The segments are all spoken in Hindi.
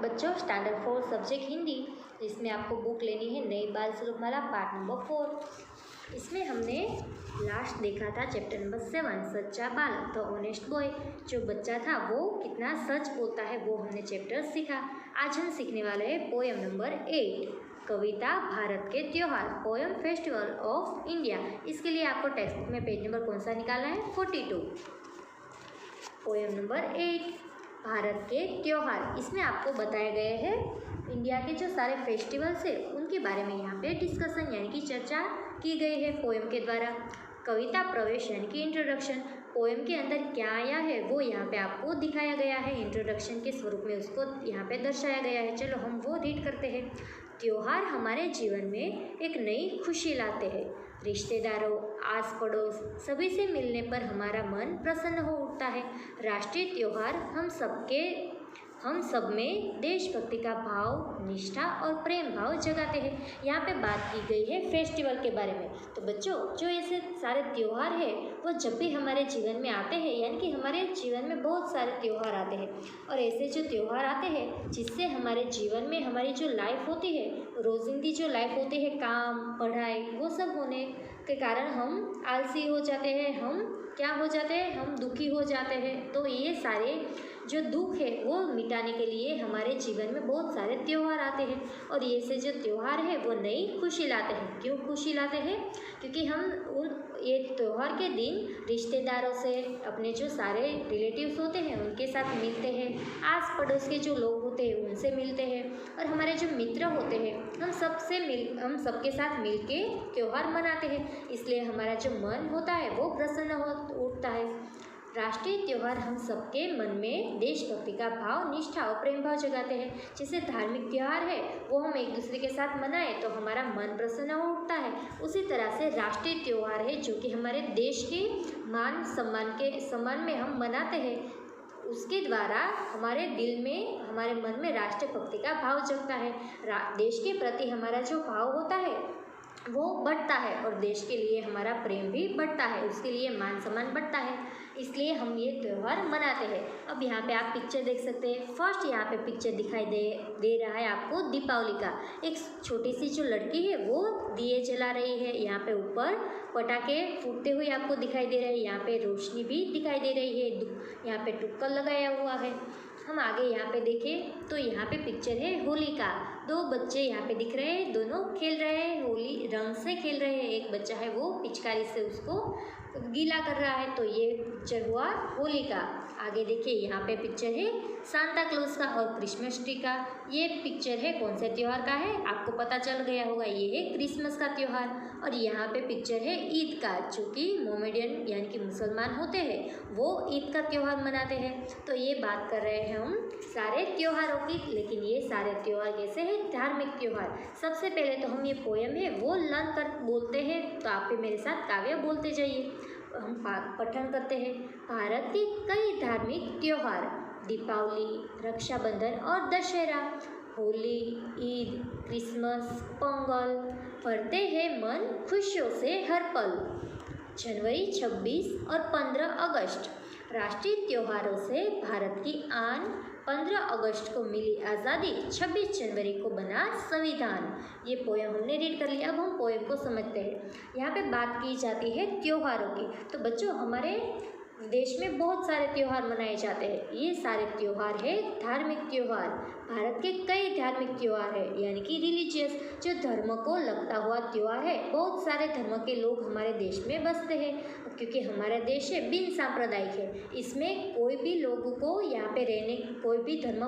बच्चों स्टैंडर्ड 4 सब्जेक्ट हिंदी, इसमें आपको बुक लेनी है नई बाल श्लोकमाला पार्ट नंबर 4। इसमें हमने लास्ट देखा था चैप्टर नंबर 7 सच्चा बालक द ऑनेस्ट बॉय। जो बच्चा था वो कितना सच बोलता है वो हमने चैप्टर सीखा। आज हम सीखने वाले हैं पोएम नंबर 8 कविता भारत के त्योहार, पोएम फेस्टिवल ऑफ इंडिया। इसके लिए आपको टेक्स्ट बुक में पेज नंबर कौन सा निकालना है 42। पोएम नंबर 8 भारत के त्योहार, इसमें आपको बताए गए हैं इंडिया के जो सारे फेस्टिवल्स है उनके बारे में यहाँ पे डिस्कशन यानी कि चर्चा की गई है पोएम के द्वारा। कविता प्रवेश यानी कि इंट्रोडक्शन, पोएम के अंदर क्या आया है वो यहाँ पे आपको दिखाया गया है, इंट्रोडक्शन के स्वरूप में उसको यहाँ पे दर्शाया गया है। चलो हम वो रीड करते हैं। त्योहार हमारे जीवन में एक नई खुशी लाते हैं। रिश्तेदारों, आस पड़ोस सभी से मिलने पर हमारा मन प्रसन्न हो उठता है। राष्ट्रीय त्योहार हम सब में देशभक्ति का भाव, निष्ठा और प्रेम भाव जगाते हैं। यहाँ पे बात की गई है फेस्टिवल के बारे में। तो बच्चों जो ऐसे सारे त्योहार है वो जब भी हमारे जीवन में आते हैं, यानी कि हमारे जीवन में बहुत सारे त्योहार आते हैं, और ऐसे जो त्योहार आते हैं जिससे हमारे जीवन में हमारी जो लाइफ होती है, रोजिंदी जो लाइफ होती है, काम, पढ़ाई, वो सब होने के कारण हम आलसी हो जाते हैं, हम क्या हो जाते हैं, हम दुखी हो जाते हैं। तो ये सारे जो दुख है वो मिटाने के लिए हमारे जीवन में बहुत सारे त्यौहार आते हैं, और ये से जो त्यौहार है वो नई खुशी लाते हैं। क्यों खुशी लाते हैं? क्योंकि हम ये त्यौहार के दिन रिश्तेदारों से, अपने जो सारे रिलेटिव्स होते हैं उनके साथ मिलते हैं, आस पड़ोस के जो लोग होते हैं उनसे मिलते हैं, और हमारे जो मित्र होते हैं हम सबके साथ मिल के त्यौहार मनाते हैं। इसलिए हमारा जो मन होता है वो प्रसन्न हो उठता है। राष्ट्रीय त्यौहार हम सबके मन में देशभक्ति का भाव, निष्ठा और प्रेम भाव जगाते हैं। जैसे धार्मिक त्यौहार है वो हम एक दूसरे के साथ मनाएं तो हमारा मन प्रसन्न हो उठता है, उसी तरह से राष्ट्रीय त्यौहार है जो कि हमारे देश के मान सम्मान में हम मनाते हैं, उसके द्वारा हमारे दिल में, हमारे मन में राष्ट्रभक्ति का भाव जगता है। देश के प्रति हमारा जो भाव होता है वो बढ़ता है, और देश के लिए हमारा प्रेम भी बढ़ता है, उसके लिए मान सम्मान बढ़ता है, इसलिए हम ये त्यौहार मनाते हैं। अब यहाँ पे आप पिक्चर देख सकते हैं। फर्स्ट यहाँ पे पिक्चर दिखाई दे रहा है आपको दीपावली का। एक छोटी सी जो लड़की है वो दिए जला रही है। यहाँ पे ऊपर पटाखे फूटते हुए आपको दिखाई दे रहे हैं, यहाँ पे रोशनी भी दिखाई दे रही है, यहाँ पे टुक्कर लगाया हुआ है। हम आगे यहाँ पे देखें तो यहाँ पे पिक्चर है होली का। दो बच्चे यहाँ पे दिख रहे हैं, दोनों खेल रहे हैं, होली रंग से खेल रहे हैं। एक बच्चा है वो पिचकारी से उसको गीला कर रहा है, तो ये पिक्चर हुआ होली का। आगे देखिए यहाँ पे पिक्चर है सांता क्लॉज का और क्रिसमस ट्री का। ये पिक्चर है कौन से त्यौहार का है आपको पता चल गया होगा, ये है क्रिसमस का त्यौहार। और यहाँ पे पिक्चर है ईद का, जो कि मोमेडियन यानी कि मुसलमान होते हैं वो ईद का त्यौहार मनाते हैं। तो ये बात कर रहे हैं हम सारे त्योहारों की, लेकिन ये सारे त्यौहार कैसे हैं? धार्मिक त्यौहार। सबसे पहले तो हम ये पोएम है वो लर्न कर बोलते हैं, तो आप भी मेरे साथ काव्य बोलते जाइए। हम पठन करते हैं। भारत के कई धार्मिक त्यौहार, दीपावली, रक्षाबंधन और दशहरा, होली, ईद, क्रिसमस, पोंगल, भरते हैं मन खुशियों से हर पल। जनवरी 26 और 15 अगस्त राष्ट्रीय त्योहारों से भारत की आन, 15 अगस्त को मिली आज़ादी, 26 जनवरी को बना संविधान। ये पोएम हमने रीड कर लिया। अब हम पोएम को समझते हैं। यहाँ पे बात की जाती है त्योहारों की। तो बच्चों हमारे देश में बहुत सारे त्यौहार मनाए जाते हैं। ये सारे त्यौहार है धार्मिक त्यौहार। भारत के कई धार्मिक त्यौहार है, यानी कि रिलीजियस, जो धर्म को लगता हुआ त्यौहार है। बहुत सारे धर्म के लोग हमारे देश में बसते हैं, क्योंकि हमारा देश है बिन सांप्रदायिक है। इसमें कोई भी लोगों को यहाँ पे रहने, कोई भी धर्म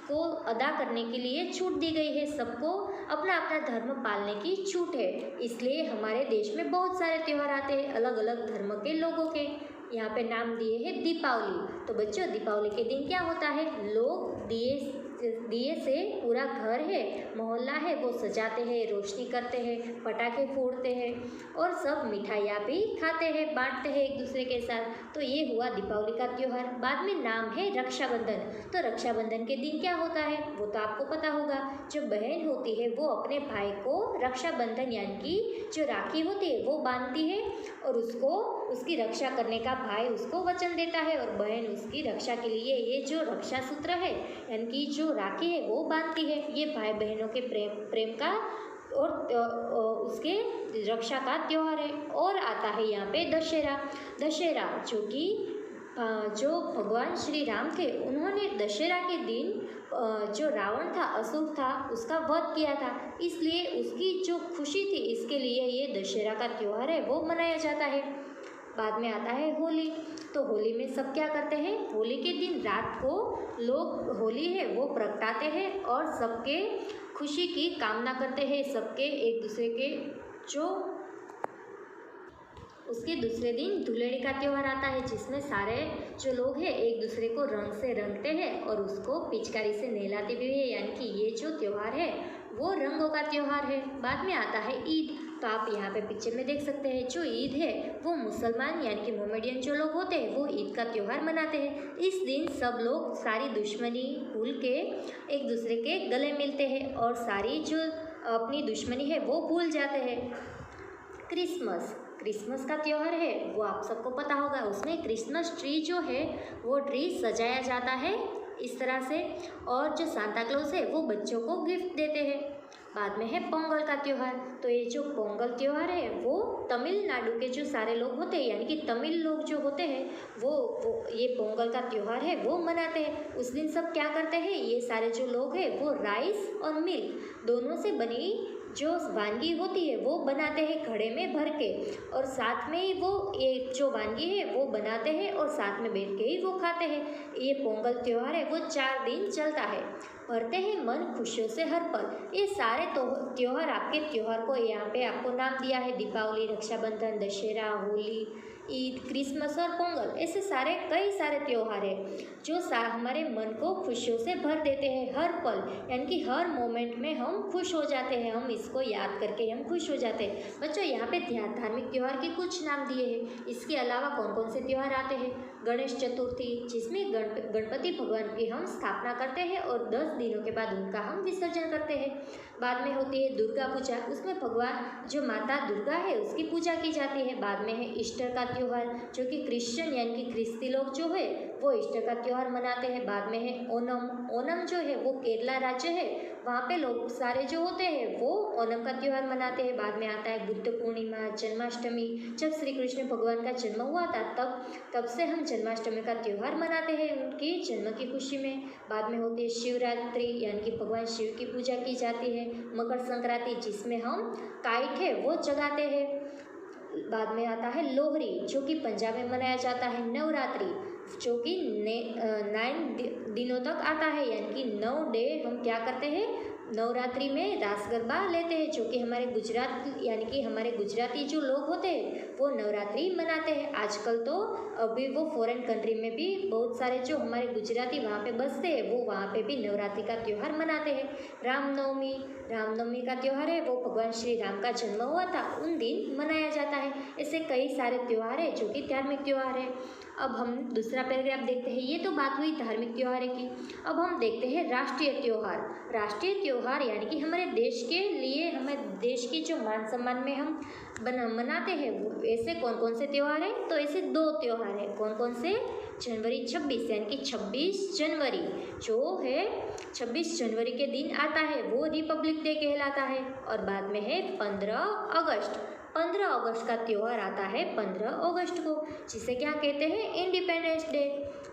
को अदा करने के लिए छूट दी गई है। सबको अपना अपना धर्म पालने की छूट है। इसलिए हमारे देश में बहुत सारे त्यौहार आते हैं अलग अलग धर्म के लोगों के। यहाँ पे नाम दिए हैं दीपावली। तो बच्चों दीपावली के दिन क्या होता है? लोग दिए से पूरा घर है, मोहल्ला है, वो सजाते हैं, रोशनी करते हैं, पटाखे फोड़ते हैं, और सब मिठाइयाँ भी खाते हैं, बांटते हैं एक दूसरे के साथ। तो ये हुआ दीपावली का त्यौहार। बाद में नाम है रक्षाबंधन। तो रक्षाबंधन के दिन क्या होता है वो तो आपको पता होगा। जो बहन होती है वो अपने भाई को रक्षाबंधन यानी कि जो राखी होती है वो बांधती है, और उसको उसकी रक्षा करने का भाई उसको वचन देता है और बहन उसकी रक्षा के लिए ये जो रक्षा सूत्र है यानी कि जो राखी है वो बांधती है। ये भाई बहनों के प्रेम का और उसके रक्षा का त्यौहार है। और आता है यहाँ पे दशहरा जो भगवान श्री राम थे उन्होंने दशहरा के दिन जो रावण था, असुर था, उसका वध किया था, इसलिए उसकी जो खुशी थी इसके लिए ये दशहरा का त्यौहार है वो मनाया जाता है। बाद में आता है होली। तो होली में सब क्या करते हैं, होली के दिन रात को लोग होली है वो प्रगटाते हैं और सबके खुशी की कामना करते हैं, सबके एक दूसरे के जो उसके दूसरे दिन धुलेड़ी का त्यौहार आता है जिसमें सारे जो लोग हैं एक दूसरे को रंग से रंगते हैं और उसको पिचकारी से नहलाते भी हैं, यानी कि ये जो त्यौहार है वो रंगों का त्यौहार है। बाद में आता है ईद। तो आप यहाँ पे पिक्चर में देख सकते हैं जो ईद है वो मुसलमान यानी कि मोमेडियन जो लोग होते हैं वो ईद का त्यौहार मनाते हैं। इस दिन सब लोग सारी दुश्मनी भूल के एक दूसरे के गले मिलते हैं और सारी जो अपनी दुश्मनी है वो भूल जाते हैं। क्रिसमस का त्यौहार है वो आप सबको पता होगा। उसमें क्रिसमस ट्री जो है वो ट्री सजाया जाता है इस तरह से, और जो सांता क्लॉज है वो बच्चों को गिफ्ट देते हैं। बाद में है पोंगल का त्यौहार। तो ये जो पोंगल त्यौहार है वो तमिलनाडु के जो सारे लोग होते हैं यानी कि तमिल लोग जो होते हैं वो ये पोंगल का त्यौहार है वो मनाते हैं। उस दिन सब क्या करते हैं, ये सारे जो लोग हैं वो राइस और मिल्क दोनों से बनी जो वानगी होती है वो बनाते हैं घड़े में भर के, और साथ में ही वो एक जो वानगी है वो बनाते हैं और साथ में बैठ के ही वो खाते हैं। ये पोंगल त्यौहार है वो 4 दिन चलता है। भरते हैं मन खुशियों से हर पल। ये सारे त्यौहार आपके त्यौहार को यहाँ पे आपको नाम दिया है, दीपावली, रक्षाबंधन, दशहरा, होली, ईद, क्रिसमस और पोंगल। ऐसे सारे कई सारे त्यौहार हैं जो हमारे मन को खुशियों से भर देते हैं हर पल, यानी कि हर मोमेंट में हम खुश हो जाते हैं, हम इसको याद करके हम खुश हो जाते हैं। बच्चों यहाँ पे धार्मिक त्यौहार के कुछ नाम दिए हैं। इसके अलावा कौन कौन से त्यौहार आते हैं, गणेश चतुर्थी जिसमें गणपति भगवान की हम स्थापना करते हैं और 10 दिनों के बाद उनका हम विसर्जन करते हैं। बाद में होती है दुर्गा पूजा, उसमें भगवान जो माता दुर्गा है उसकी पूजा की जाती है। बाद में है ईस्टर का त्यौहार जो कि क्रिश्चियन यानी कि ख्रिस्ती लोग जो है वो ईस्टर का त्यौहार मनाते हैं। बाद में है ओनम जो है वो केरला राज्य है, वहाँ पे लोग सारे जो होते हैं वो ओनम का त्यौहार मनाते हैं। बाद में आता है बुद्ध पूर्णिमा, जन्माष्टमी। जब श्री कृष्ण भगवान का जन्म हुआ था तब से हम जन्माष्टमी का त्यौहार मनाते हैं उनकी जन्म की खुशी में। बाद में होती है शिवरात्रि यानी कि भगवान शिव की पूजा की जाती है। मकर संक्रांति जिसमें हम काइट है वो जगाते हैं। बाद में आता है लोहरी जो कि पंजाब में मनाया जाता है। नवरात्रि जो कि 9 दिनों तक आता है, यानी कि 9 डे हम क्या करते हैं, नवरात्रि में रास गरबा लेते हैं, जो कि हमारे गुजरात यानी कि हमारे गुजराती जो लोग होते हैं वो नवरात्रि मनाते हैं। आजकल तो अभी वो फॉरेन कंट्री में भी बहुत सारे जो हमारे गुजराती वहाँ पे बसते हैं वो वहाँ पे भी नवरात्रि का त्यौहार मनाते हैं। रामनवमी का त्यौहार है वो भगवान श्री राम का जन्म हुआ था उन दिन मनाया जाता है। ऐसे कई सारे त्यौहार है जो कि धार्मिक त्यौहार है। अब हम दूसरा पैराग्राफ देखते हैं। ये तो बात हुई धार्मिक त्योहार की। अब हम देखते हैं राष्ट्रीय त्यौहार यानी कि हमारे देश के लिए, हमारे देश की जो मान सम्मान में हम मनाते हैं वो ऐसे कौन कौन से त्यौहार हैं, तो ऐसे 2 त्यौहार हैं। कौन कौन से, जनवरी 26 यानी कि 26 जनवरी जो है 26 जनवरी के दिन आता है वो रिपब्लिक डे कहलाता है। और बाद में है 15 अगस्त का त्यौहार आता है 15 अगस्त को, जिसे क्या कहते हैं, इंडिपेंडेंस डे।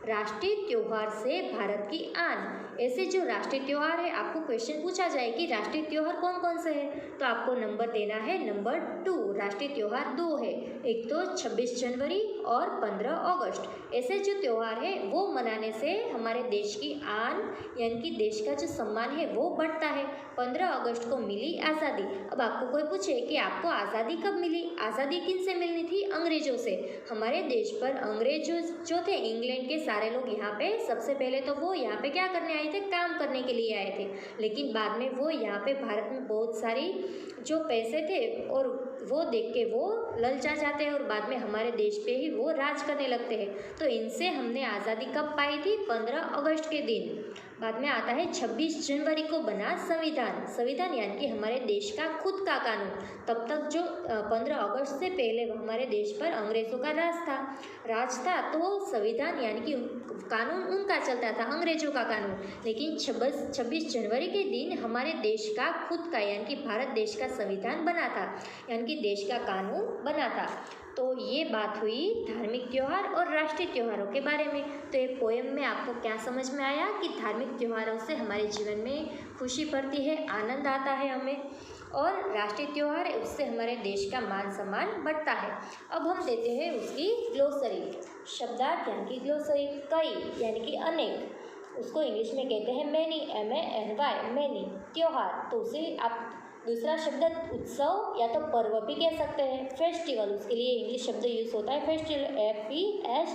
राष्ट्रीय त्यौहार से भारत की आन। ऐसे जो राष्ट्रीय त्यौहार है, आपको क्वेश्चन पूछा जाए कि राष्ट्रीय त्यौहार कौन कौन से हैं, तो आपको नंबर देना है नंबर 2। राष्ट्रीय त्यौहार 2 है, एक तो 26 जनवरी और 15 अगस्त। ऐसे जो त्यौहार है वो मनाने से हमारे देश की आन यानी कि देश का जो सम्मान है वो बढ़ता है। 15 अगस्त को मिली आज़ादी। अब आपको कोई पूछे कि आपको आज़ादी कब मिली, आज़ादी किन से मिलनी थी, अंग्रेजों से। हमारे देश पर अंग्रेज जो थे, इंग्लैंड के सारे लोग यहाँ पे सबसे पहले तो वो यहाँ पे क्या करने आए थे, काम करने के लिए आए थे। लेकिन बाद में वो यहाँ पे भारत में बहुत सारी जो पैसे थे और वो देख के वो ललचा जाते हैं और बाद में हमारे देश पे ही वो राज करने लगते हैं। तो इनसे हमने आज़ादी कब पाई थी? 15 अगस्त के दिन। बाद में आता है 26 जनवरी को बना संविधान। संविधान यानी कि हमारे देश का खुद का कानून। तब तक जो 15 अगस्त से पहले हमारे देश पर अंग्रेज़ों का राज था तो संविधान यानी कि कानून उनका चलता था, अंग्रेज़ों का कानून। लेकिन 26 जनवरी के दिन हमारे देश का खुद का यानी कि भारत देश का संविधान बना था, यानी कि देश का कानून बना था। तो ये बात हुई धार्मिक त्यौहार और राष्ट्रीय त्योहारों के बारे में। तो ये पोएम में आपको क्या समझ में आया कि धार्मिक त्योहारों से हमारे जीवन में खुशी बढ़ती है, आनंद आता है हमें, और राष्ट्रीय त्योहार उससे हमारे देश का मान सम्मान बढ़ता है। अब हम देते हैं उसकी ग्लोसरी, शब्दार्थ यानी कि ग्लोसरी। कई यानी कि अनेक, उसको इंग्लिश में कहते हैं मैनी, MANY, मैनी। त्योहार तो उसे आप दूसरा शब्द उत्सव या तो पर्व भी कह सकते हैं। फेस्टिवल, उसके लिए इंग्लिश शब्द यूज होता है फेस्टिवल, FESTIVAL,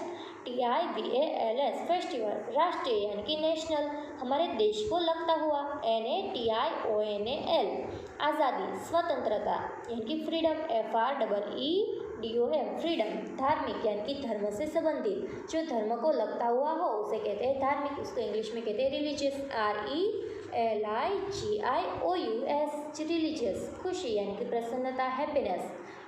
फेस्टिवल। राष्ट्रीय यानी कि नेशनल, हमारे देश को लगता हुआ, NATIONAL। आज़ादी, स्वतंत्रता यानी कि फ्रीडम, FREEDOM, फ्रीडम। धार्मिक यानी कि धर्म से संबंधित, जो धर्म को लगता हुआ हो उसे कहते हैं धार्मिक, उसको इंग्लिश में कहते हैं रिलीजियस, RELIGIOUS, रिलीजियस। खुशी यानी कि प्रसन्नता, हैप्पीनेस,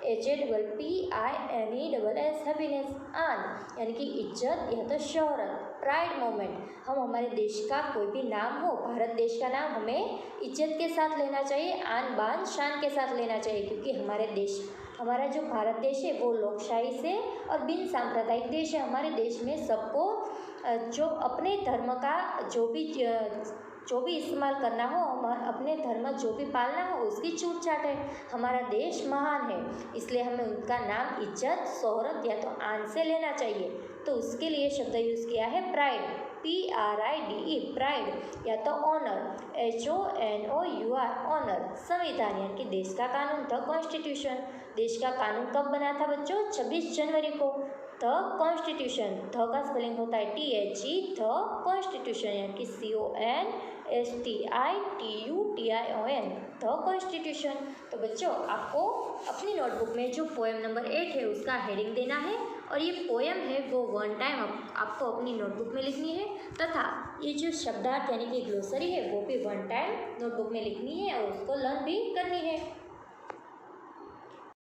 HAPPINESS, हैप्पीनेस। आन यानी कि इज्जत या तो शोहरत। प्राइड मोमेंट, हम हमारे देश का कोई भी नाम हो, भारत देश का नाम हमें इज्जत के साथ लेना चाहिए, आन बान शान के साथ लेना चाहिए, क्योंकि हमारा जो भारत देश है वो लोकशाही से और बिन सांप्रदायिक देश है। हमारे देश में सबको जो अपने धर्म का जो भी इस्तेमाल करना हो, अपने धर्म जो भी पालना हो उसकी छूट छाट है। हमारा देश महान है, इसलिए हमें उनका नाम इज्जत, शोहरत या तो आन से लेना चाहिए। तो उसके लिए शब्द यूज़ किया है प्राइड, PRIDE, प्राइड, या तो ऑनर, HONOUR, ऑनर। संविधान यानी कि देश का कानून, द कॉन्स्टिट्यूशन। देश का कानून कब बना था बच्चों? 26 जनवरी को। द कॉन्स्टिट्यूशन, ध का स्पेलिंग होता है THE, द कॉन्स्टिट्यूशन यानी कि CONSTITUTION, द कॉन्स्टिट्यूशन। तो बच्चों आपको अपनी नोटबुक में जो पोएम नंबर 8 है उसका हेडिंग देना है, और ये पोएम है वो 1 टाइम आपको अपनी नोटबुक में लिखनी है, तथा ये जो शब्दार्थ यानी कि ग्लोसरी है वो भी 1 टाइम नोटबुक में लिखनी है और उसको लर्न भी करनी है।